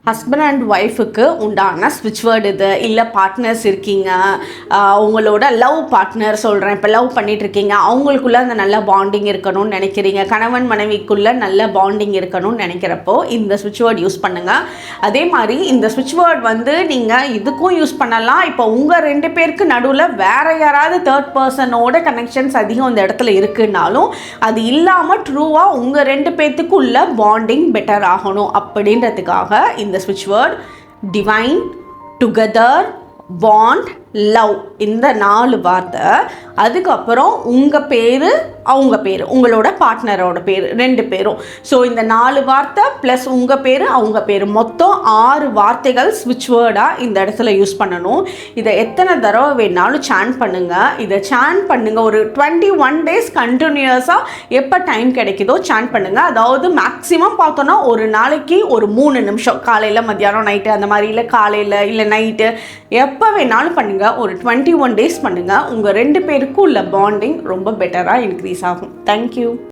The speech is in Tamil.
ஹஸ்பண்ட் அண்ட் ஒய்ஃபுக்கு உண்டான ஸ்விட்ச் வேர்டு இது. இல்லை பார்ட்னர்ஸ் இருக்கீங்க, உங்களோட லவ் பார்ட்னர் சொல்கிறேன், இப்போ லவ் பண்ணிகிட்ருக்கீங்க, அவங்களுக்குள்ளே அந்த நல்ல பாண்டிங் இருக்கணும்னு நினைக்கிறீங்க, கணவன் மனைவிக்குள்ளே நல்ல பாண்டிங் இருக்கணும்னு நினைக்கிறப்போ இந்த ஸ்விட்ச் வேர்டு யூஸ் பண்ணுங்கள். அதே மாதிரி இந்த ஸ்விட்ச் வேர்டு வந்து நீங்கள் இதுக்கும் யூஸ் பண்ணலாம். இப்போ உங்கள் 2 பேருக்கு நடுவில் வேறு யாராவது தேர்ட் பர்சனோட கனெக்ஷன்ஸ் அதிகம் இந்த இடத்துல இருக்குன்னாலும் அது இல்லாமல் ட்ரூவாக உங்கள் 2 பேர்த்துக்குள்ள பாண்டிங் பெட்டர் ஆகணும் அப்படின்றதுக்காக இந்த switch word divine, together, bond, love இந்த 4 வார்த்தை. அதுக்கப்புறம் உங்கள் பேர், அவங்க பேர், உங்களோட பார்ட்னரோட பேர் 2 பேரும். ஸோ இந்த 4 வார்த்தை ப்ளஸ் உங்கள் பேர் அவங்க பேர் மொத்தம் 6 வார்த்தைகள் ஸ்விட்ச் வேர்டாக இந்த இடத்துல யூஸ் பண்ணணும். இதை எத்தனை தடவை வேணாலும் சான் பண்ணுங்கள். இதை சான் பண்ணுங்கள் ஒரு 21 days கண்டினியூஸாக எப்போ டைம் கிடைக்குதோ சான் பண்ணுங்கள். அதாவது மேக்ஸிமம் பார்த்தோன்னா ஒரு நாளைக்கு ஒரு 3 நிமிஷம், காலையில் மத்தியானம் நைட்டு அந்த மாதிரி, இல்லை காலையில் இல்லை நைட்டு எப்போ வேணாலும் பண்ணுங்கள். ஒரு 21 days பண்ணுங்கள். உங்கள் 2 பேருக்கும் உள்ள பாண்டிங் ரொம்ப பெட்டராக இன்க்ரீஸ் ஆகும். தேங்க்யூ.